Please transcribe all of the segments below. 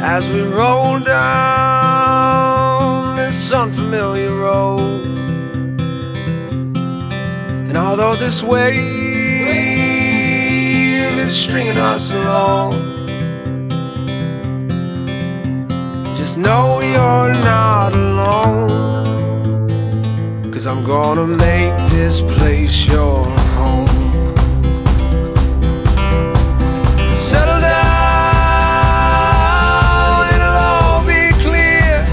as we roll down this unfamiliar road. And although this wave is stringing us along, just know you're not alone, 'cause I'm gonna make this place your home. Settle down, it'll all be clear.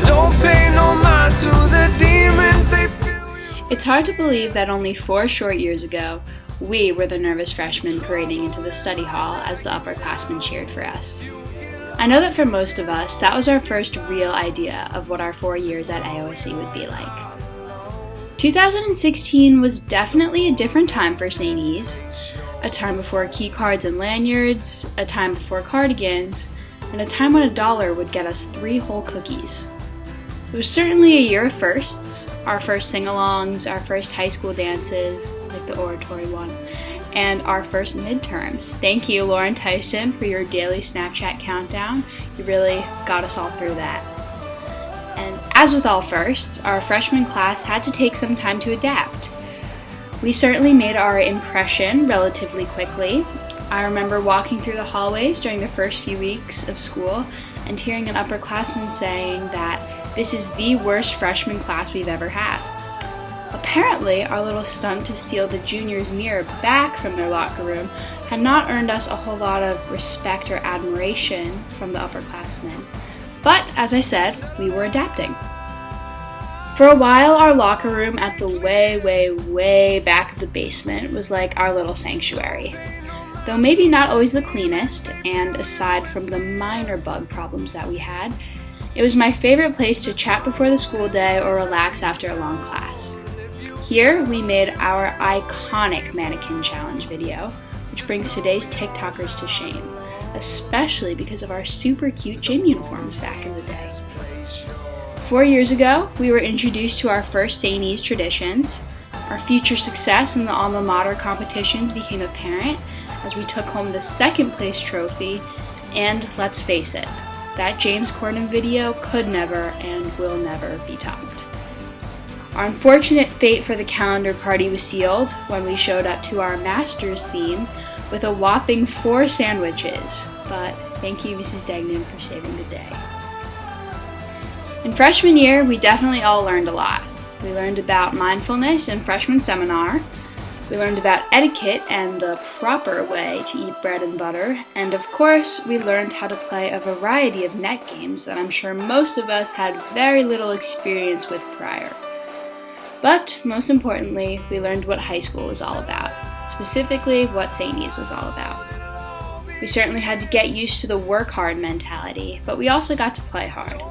Don't pay no mind to the demons, they fill you. It's hard to believe that only 4 short years ago, we were the nervous freshmen parading into the study hall as the upperclassmen cheered for us. I know that for most of us, that was our first real idea of what our 4 years at AOSC would be like. 2016 was definitely a different time for St. E's, a time before key cards and lanyards, a time before cardigans, and a time when $1 would get us 3 whole cookies. It was certainly a year of firsts, our first sing-alongs, our first high school dances, like the oratory one, and our first midterms. Thank you, Lauren Tyson, for your daily Snapchat countdown. You really got us all through that. And as with all firsts, our freshman class had to take some time to adapt. We certainly made our impression relatively quickly. I remember walking through the hallways during the first few weeks of school and hearing an upperclassman saying that this is the worst freshman class we've ever had. Apparently, our little stunt to steal the juniors' mirror back from their locker room had not earned us a whole lot of respect or admiration from the upperclassmen. But, as I said, we were adapting. For a while, our locker room at the way back of the basement was like our little sanctuary. Though maybe not always the cleanest, and aside from the minor bug problems that we had, it was my favorite place to chat before the school day or relax after a long class. Here, we made our iconic mannequin challenge video, which brings today's TikTokers to shame, especially because of our super cute gym uniforms back in the day. 4 years ago, we were introduced to our first St. E's traditions. Our future success in the alma mater competitions became apparent as we took home the second place trophy, and let's face it, that James Corden video could never and will never be topped. Our unfortunate fate for the calendar party was sealed when we showed up to our master's theme with a whopping 4 sandwiches, but thank you, Mrs. Degnan, for saving the day. In freshman year, we definitely all learned a lot. We learned about mindfulness in freshman seminar. We learned about etiquette and the proper way to eat bread and butter. And of course, we learned how to play a variety of net games that I'm sure most of us had very little experience with prior. But most importantly, we learned what high school was all about, specifically what St. E's was all about. We certainly had to get used to the work hard mentality, but we also got to play hard.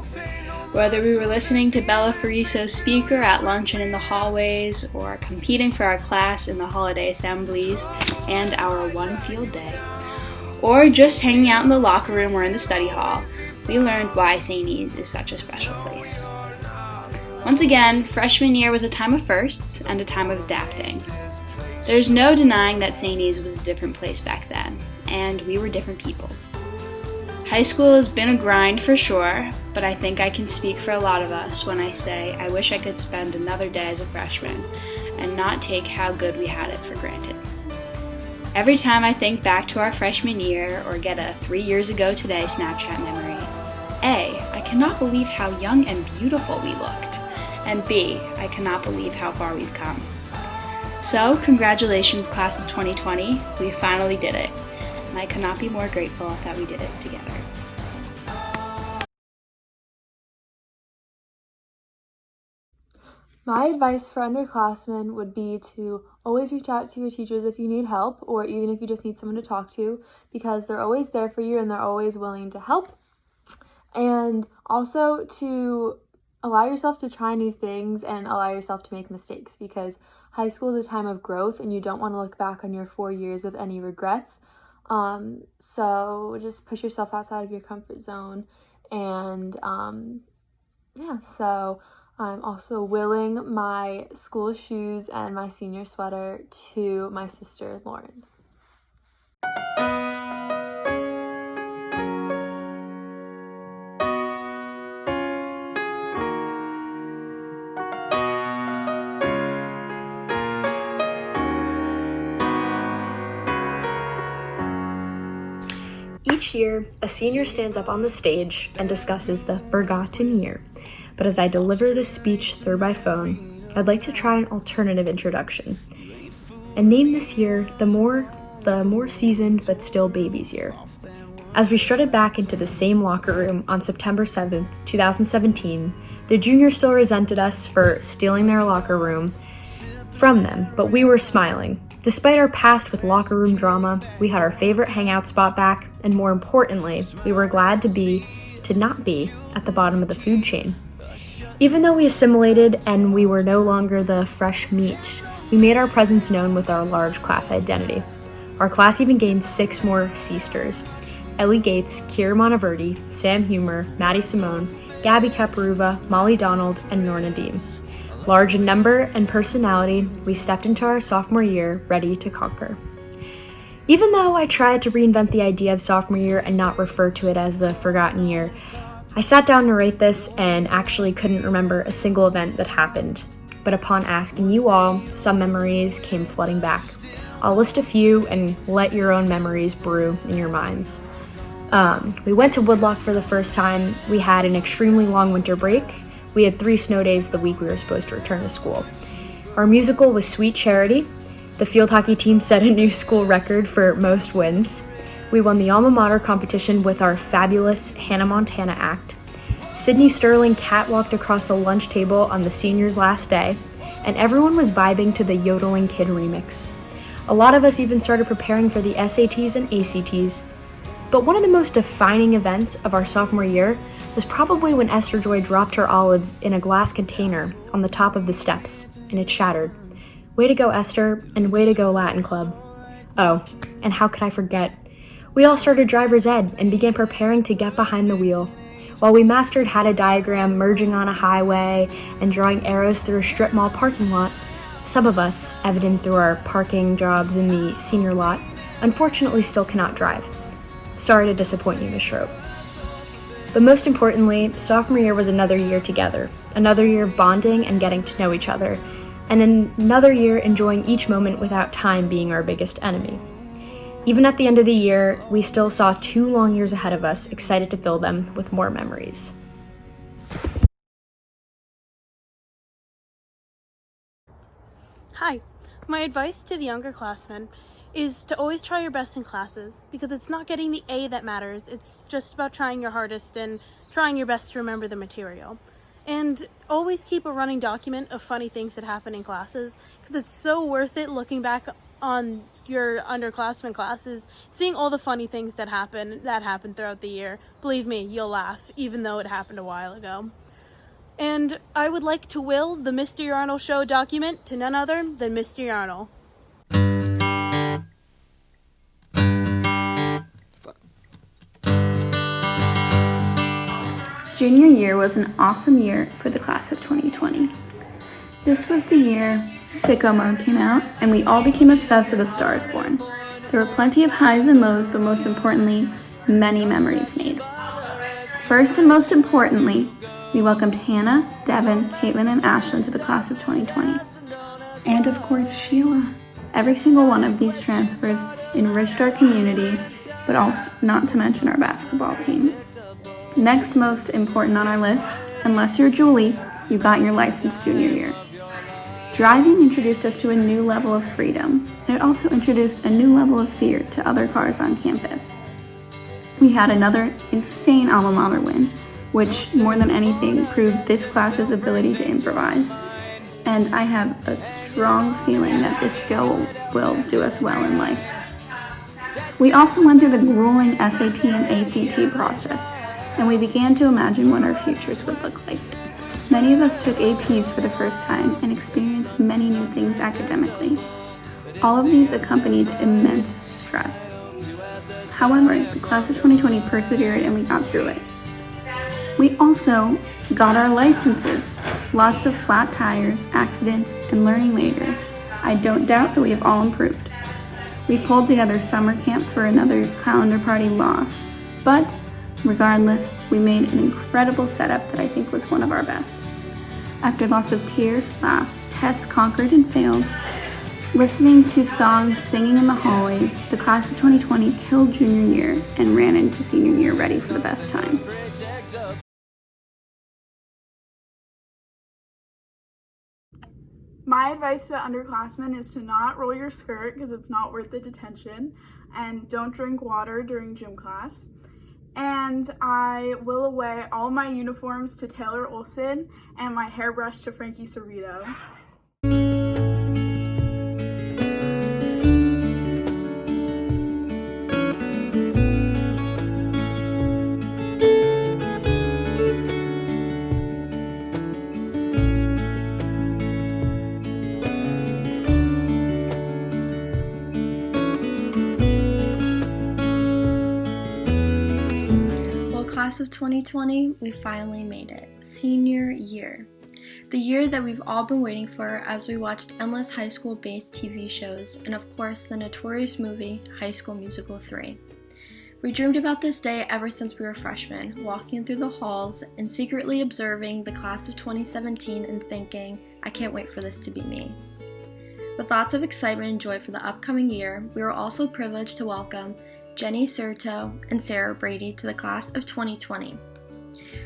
Whether we were listening to Bella Fariso's speaker at lunch and in the hallways, or competing for our class in the holiday assemblies and our one field day, or just hanging out in the locker room or in the study hall, we learned why St. E's is such a special place. Once again, freshman year was a time of firsts and a time of adapting. There's no denying that St. E's was a different place back then, and we were different people. High school has been a grind for sure, but I think I can speak for a lot of us when I say I wish I could spend another day as a freshman and not take how good we had it for granted. Every time I think back to our freshman year or get a 3 years ago today Snapchat memory, A, I cannot believe how young and beautiful we looked, and B, I cannot believe how far we've come. So, congratulations, class of 2020, we finally did it, and I could not be more grateful that we did it together. My advice for underclassmen would be to always reach out to your teachers if you need help, or even if you just need someone to talk to, because they're always there for you and they're always willing to help. And also to allow yourself to try new things and allow yourself to make mistakes, because high school is a time of growth and you don't want to look back on your 4 years with any regrets. So just push yourself outside of your comfort zone. And so I'm also willing my school shoes and my senior sweater to my sister, Lauren. Each year, a senior stands up on the stage and discusses the forgotten year. But as I deliver this speech through my phone, I'd like to try an alternative introduction and name this year the more seasoned but still babies year. As we strutted back into the same locker room on September 7th, 2017, the juniors still resented us for stealing their locker room from them, but we were smiling. Despite our past with locker room drama, we had our favorite hangout spot back, and more importantly, we were glad to not be at the bottom of the food chain. Even though we assimilated and we were no longer the fresh meat, we made our presence known with our large class identity. Our class even gained 6 more Seasters: Ellie Gates, Kira Monteverdi, Sam Humer, Maddie Simone, Gabby Caparuva, Molly Donald, and Norna Dean. Large in number and personality, we stepped into our sophomore year ready to conquer. Even though I tried to reinvent the idea of sophomore year and not refer to it as the forgotten year, I sat down to write this and actually couldn't remember a single event that happened. But upon asking you all, some memories came flooding back. I'll list a few and let your own memories brew in your minds. We went to Woodloch for the first time. We had an extremely long winter break. We had 3 snow days the week we were supposed to return to school. Our musical was Sweet Charity. The field hockey team set a new school record for most wins. We won the alma mater competition with our fabulous Hannah Montana act. Sydney Sterling catwalked across the lunch table on the seniors' last day, and everyone was vibing to the Yodeling Kid remix. A lot of us even started preparing for the SATs and ACTs. But one of the most defining events of our sophomore year was probably when Esther Joy dropped her olives in a glass container on the top of the steps, and it shattered. Way to go, Esther, and way to go, Latin Club. Oh, and how could I forget? We all started driver's ed and began preparing to get behind the wheel. While we mastered how to diagram merging on a highway and drawing arrows through a strip mall parking lot, some of us, evident through our parking jobs in the senior lot, unfortunately still cannot drive. Sorry to disappoint you, Ms. Schroep. But most importantly, sophomore year was another year together, another year of bonding and getting to know each other, and another year enjoying each moment without time being our biggest enemy. Even at the end of the year, we still saw 2 long years ahead of us, excited to fill them with more memories. Hi, my advice to the younger classmen is to always try your best in classes, because it's not getting the A that matters, it's just about trying your hardest and trying your best to remember the material. And always keep a running document of funny things that happen in classes, because it's so worth it looking back on your underclassmen classes, seeing all the funny things that happen throughout the year. Believe me, you'll laugh, even though it happened a while ago. And I would like to will the Mr. Yarnell Show document to none other than Mr. Yarnell. Junior year was an awesome year for the class of 2020. This was the year Sicko Mode came out, and we all became obsessed with A Star Is Born. There were plenty of highs and lows, but most importantly, many memories made. First and most importantly, we welcomed Hannah, Devin, Caitlin, and Ashlyn to the class of 2020. And of course, Sheila. Every single one of these transfers enriched our community, but also not to mention our basketball team. Next most important on our list, unless you're Julie, you got your license junior year. Driving introduced us to a new level of freedom, and it also introduced a new level of fear to other cars on campus. We had another insane alma mater win, which more than anything proved this class's ability to improvise. And I have a strong feeling that this skill will do us well in life. We also went through the grueling SAT and ACT process, and we began to imagine what our futures would look like. Many of us took APs for the first time and experienced many new things academically. All of these accompanied immense stress. However, the class of 2020 persevered and we got through it. We also got our licenses. Lots of flat tires, accidents, and learning later. I don't doubt that we have all improved. We pulled together summer camp for another calendar party loss, but regardless, we made an incredible setup that I think was one of our best. After lots of tears, laughs, tests conquered and failed, Listening to songs, singing in the hallways, the class of 2020 killed junior year and ran into senior year ready for the best time. My advice to the underclassmen is to not roll your skirt because it's not worth the detention, and don't drink water during gym class. And I will away all my uniforms to Taylor Olson and my hairbrush to Frankie Cerrito. Class of 2020, we finally made it. Senior year. The year that we've all been waiting for as we watched endless high school-based TV shows and of course the notorious movie High School Musical 3. We dreamed about this day ever since we were freshmen, walking through the halls and secretly observing the class of 2017 and thinking, I can't wait for this to be me. With thoughts of excitement and joy for the upcoming year, we were also privileged to welcome Jenny Serto and Sarah Brady to the class of 2020.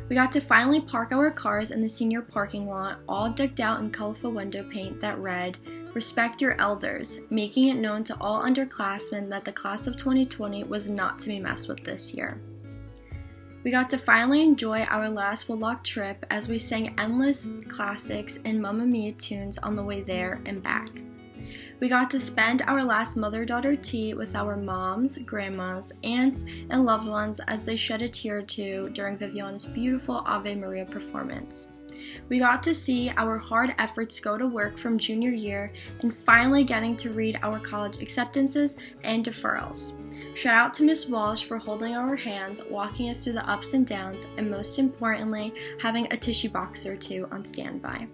We got to finally park our cars in the senior parking lot, all decked out in colorful window paint that read, "Respect your elders," making it known to all underclassmen that the class of 2020 was not to be messed with this year. We got to finally enjoy our last Woodloch trip as we sang endless classics and Mamma Mia tunes on the way there and back. We got to spend our last mother-daughter tea with our moms, grandmas, aunts, and loved ones as they shed a tear or two during Vivian's beautiful Ave Maria performance. We got to see our hard efforts go to work from junior year and finally getting to read our college acceptances and deferrals. Shout out to Miss Walsh for holding our hands, walking us through the ups and downs, and most importantly, having a tissue box or two on standby.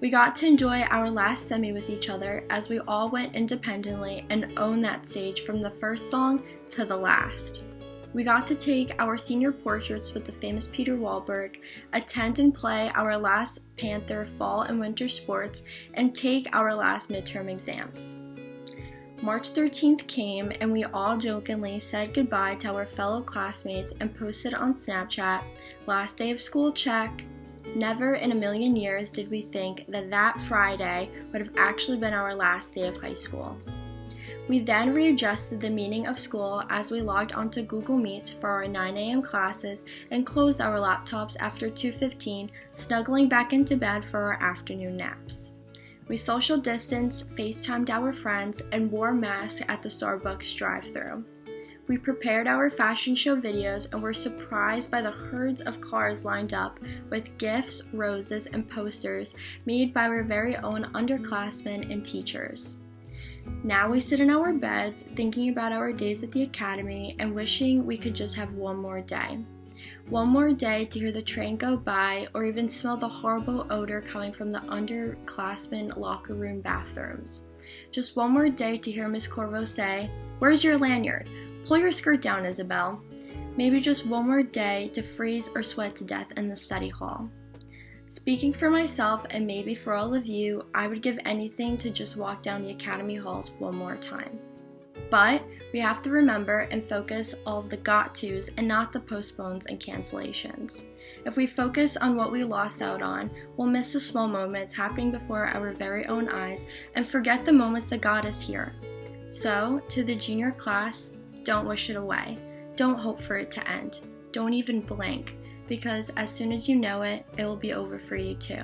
We got to enjoy our last semi with each other as we all went independently and owned that stage from the first song to the last. We got to take our senior portraits with the famous Peter Wahlberg, attend and play our last Panther fall and winter sports, and take our last midterm exams. March 13th came and we all jokingly said goodbye to our fellow classmates and posted on Snapchat, "Last day of school, check." Never in a million years did we think that that Friday would have actually been our last day of high school. We then readjusted the meaning of school as we logged onto Google Meets for our 9 a.m. classes and closed our laptops after 2:15, snuggling back into bed for our afternoon naps. We social distanced, FaceTimed our friends, and wore masks at the Starbucks drive-thru. We prepared our fashion show videos and were surprised by the herds of cars lined up with gifts, roses, and posters made by our very own underclassmen and teachers. Now we sit in our beds thinking about our days at the academy and wishing we could just have one more day. One more day to hear the train go by or even smell the horrible odor coming from the underclassmen locker room bathrooms. Just one more day to hear Miss Corvo say, "Where's your lanyard? Pull your skirt down, Isabel." Maybe just one more day to freeze or sweat to death in the study hall. Speaking for myself and maybe for all of you, I would give anything to just walk down the academy halls one more time. But we have to remember and focus all of the got tos and not the postpones and cancellations. If we focus on what we lost out on, we'll miss the small moments happening before our very own eyes and forget the moments that got us here. So, to the junior class, don't wish it away. Don't hope for it to end. Don't even blink, because as soon as you know it, it will be over for you too.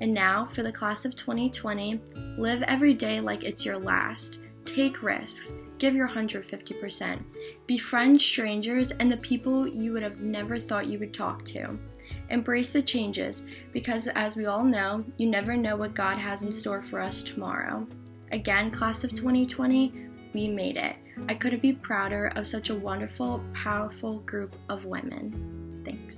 And now, for the class of 2020, live every day like it's your last. Take risks. Give your 150%. Befriend strangers and the people you would have never thought you would talk to. Embrace the changes, because as we all know, you never know what God has in store for us tomorrow. Again, class of 2020, we made it. I couldn't be prouder of such a wonderful, powerful group of women. Thanks.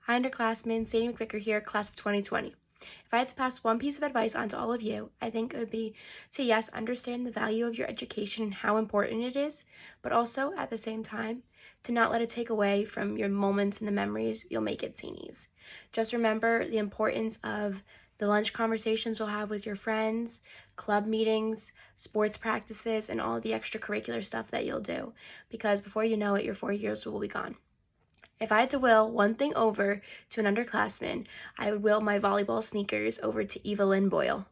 Hi, underclassmen, Sadie McVicker here, class of 2020. If I had to pass one piece of advice on to all of you, I think it would be to, yes, understand the value of your education and how important it is, but also at the same time to not let it take away from your moments and the memories you'll make at Saints. Just remember the importance of the lunch conversations you'll have with your friends, club meetings, sports practices, and all the extracurricular stuff that you'll do, because before you know it, your 4 years will be gone. If I had to will one thing over to an underclassman, I would will my volleyball sneakers over to Eva Lynn Boyle.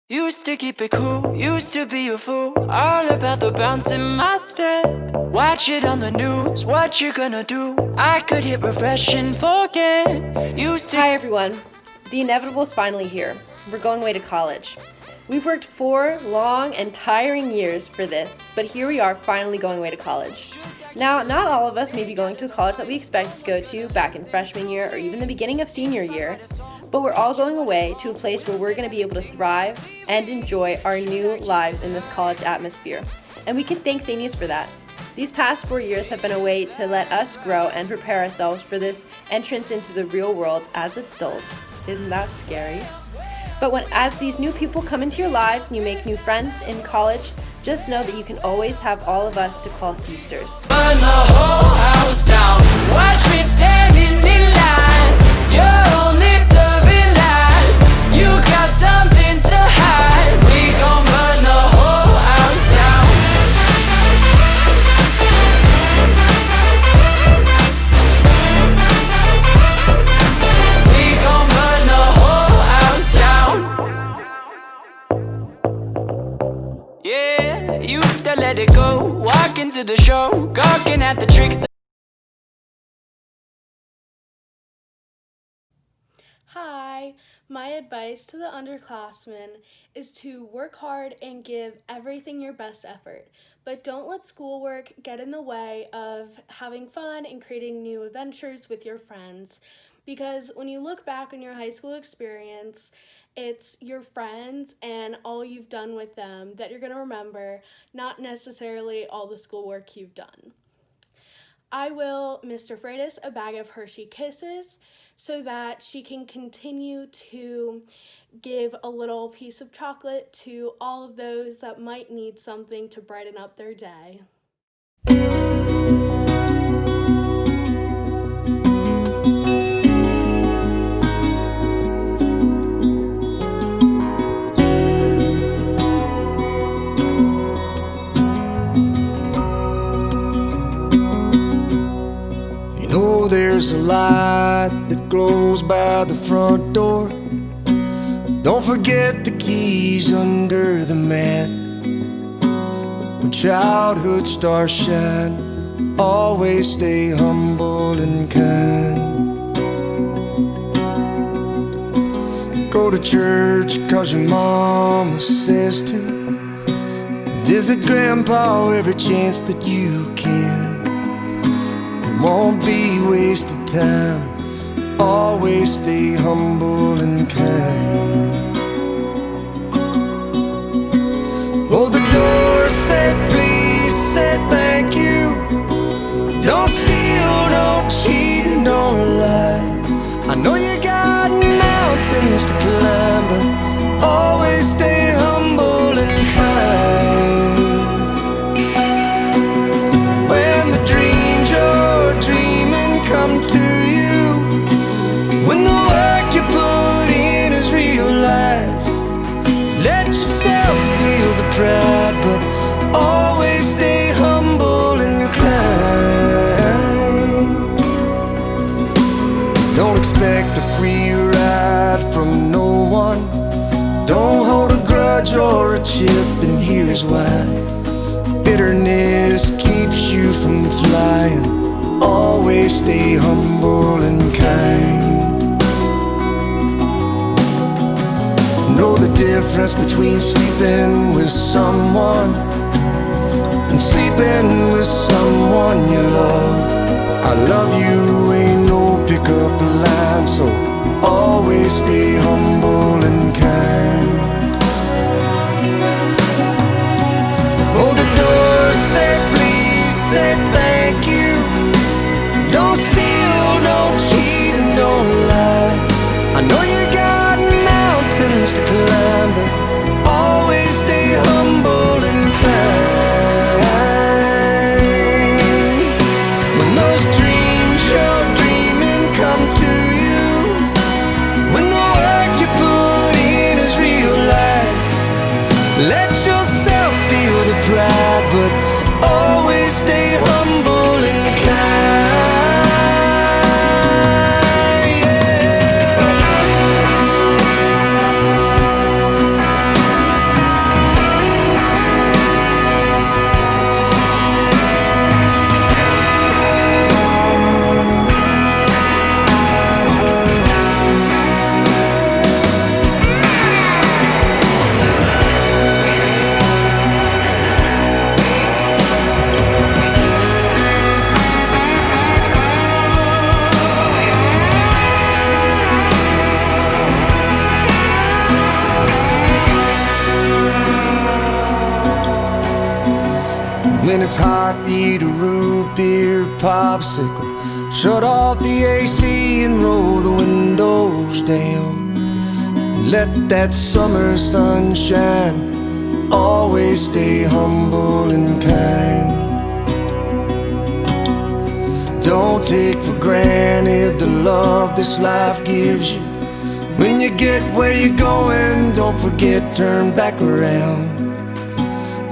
Used to keep it cool, used to be a fool, all about the bounce in my step. Watch it on the news, what you gonna do? I could hit refresh and forget. Used to. Hi everyone, the inevitable is finally here. We're going away to college. We've worked 4 long and tiring years for this, but here we are finally going away to college. Now, not all of us may be going to the college that we expected to go to back in freshman year or even the beginning of senior year, but we're all going away to a place where we're going to be able to thrive and enjoy our new lives in this college atmosphere. And we can thank St. E's for that. These past 4 years have been a way to let us grow and prepare ourselves for this entrance into the real world as adults. Isn't that scary? But as these new people come into your lives and you make new friends in college, just know that you can always have all of us to call sisters. Burn the whole house down. Watch me standing in line. You're only serving lies. You got something to hide. We gon' burn the whole house down. We gon' burn the whole house down. Yeah, used to let it go. Walk into the show, gawking at the tricks. Hi, my advice to the underclassmen is to work hard and give everything your best effort, but don't let schoolwork get in the way of having fun and creating new adventures with your friends, because when you look back on your high school experience, it's your friends and all you've done with them that you're going to remember, not necessarily all the schoolwork you've done. I will Mr. Freitas a bag of Hershey Kisses so that she can continue to give a little piece of chocolate to all of those that might need something to brighten up their day. There's a light that glows by the front door. Don't forget the keys under the mat. When childhood stars shine, always stay humble and kind. Go to church 'cause your mama says to. Visit grandpa every chance that you can. Won't be wasted time. Always stay humble and kind. Hold the door, say please, say thank you. Don't steal, don't cheat, and don't lie. I know you got mountains to climb, but always stay humble and kind. When the dreams you're dreaming come to you, when the work you put in is realized, let yourself feel the pride, but always stay humble and kind. Don't expect a free ride from no one. Don't hold a grudge or a chip, and here's why. Bitterness keeps you from flying. Always stay humble and kind. Know the difference between sleeping with someone and sleeping with someone you love. I love you ain't no pickup line, so always stay humble and kind. Hold the door, say please, say thank you. Don't steal, don't cheat, and don't lie. I know you got mountains to climb, but always stay humble and kind. When it's hot, eat a root beer popsicle. Shut off the AC and roll the windows down. Let that summer sun shine. Always stay humble and kind. Don't take for granted the love this life gives you. When you get where you're going, don't forget, turn back around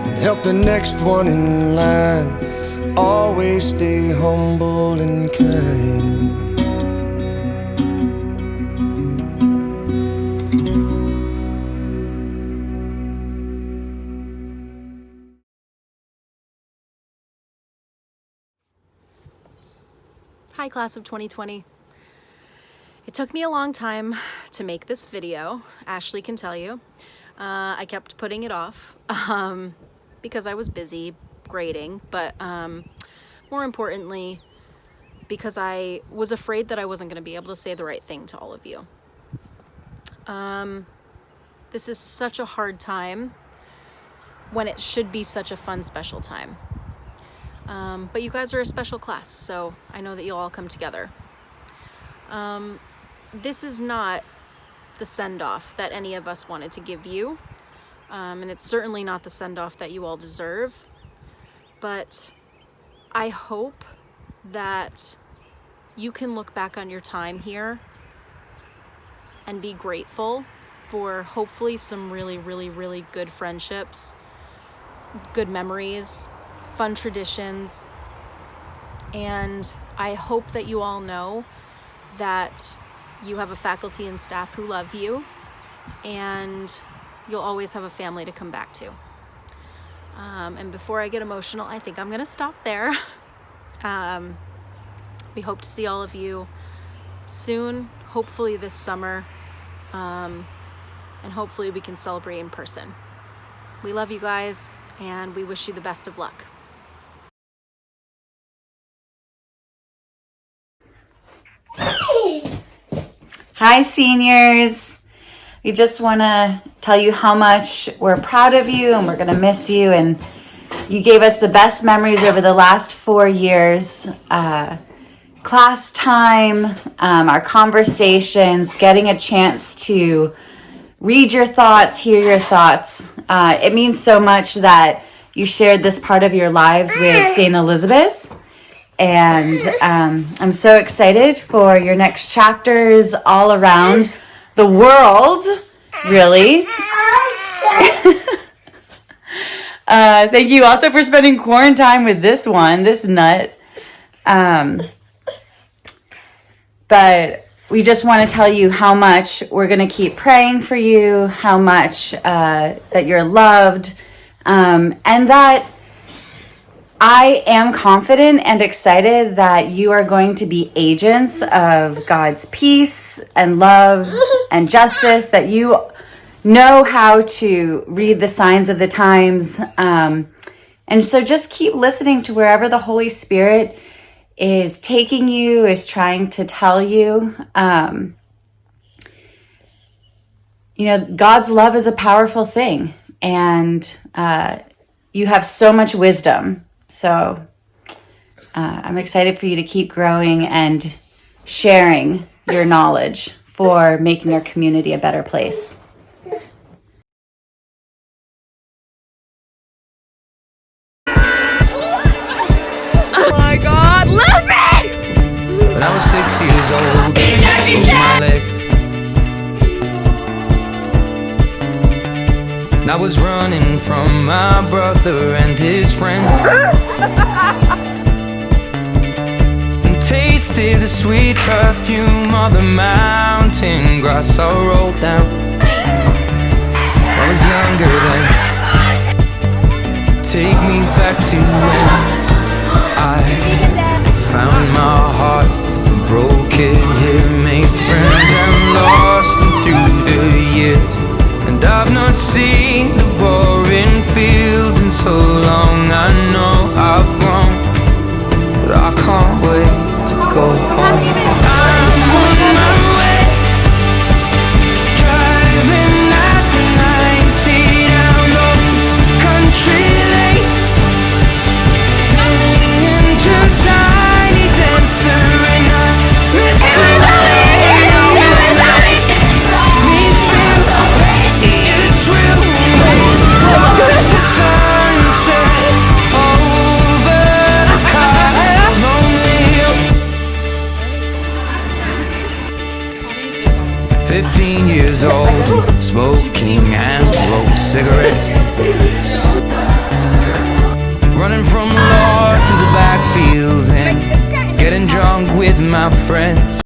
and help the next one in line. Always stay humble and kind. Hi, class of 2020. It took me a long time to make this video, Ashley can tell you. I kept putting it off because I was busy grading, but more importantly, because I was afraid that I wasn't going to be able to say the right thing to all of you. This is such a hard time when it should be such a fun, special time. But you guys are a special class, so I know that you'll all come together. This is not the send-off that any of us wanted to give you, and it's certainly not the send-off that you all deserve, but I hope that you can look back on your time here and be grateful for hopefully some really, really, really good friendships, good memories, fun traditions, and I hope that you all know that you have a faculty and staff who love you, and you'll always have a family to come back to. And before I get emotional, I think I'm gonna stop there. We hope to see all of you soon, hopefully this summer, and hopefully we can celebrate in person. We love you guys, and we wish you the best of luck. Hi, seniors. We just want to tell you how much we're proud of you and we're going to miss you. And you gave us the best memories over the last 4 years. Class time, our conversations, getting a chance to read your thoughts, hear your thoughts. It means so much that you shared this part of your lives with St. Elizabeth. And I'm so excited for your next chapters all around the world, really. Thank you also for spending quarantine with this nut. But we just want to tell you how much we're going to keep praying for you, how much that you're loved, and that I am confident and excited that you are going to be agents of God's peace and love and justice, that you know how to read the signs of the times. And so just keep listening to wherever the Holy Spirit is taking you, is trying to tell you. God's love is a powerful thing, and you have so much wisdom. So I'm excited for you to keep growing and sharing your knowledge for making our community a better place. Oh my God, Lucy! When I was 6 years old, I broke my leg. And I was running from my brother and his friends, and tasted the sweet perfume of the mountain grass I rolled down. I was younger then. Take me back to when I found my heart, broke it here, made friends and lost them through the years. And I've not seen the boring fields in so long. I know I've grown, but I can't wait to go home. I'm on my way, driving at 90 down those country lanes. Running from law through the backfields and getting drunk with my friends.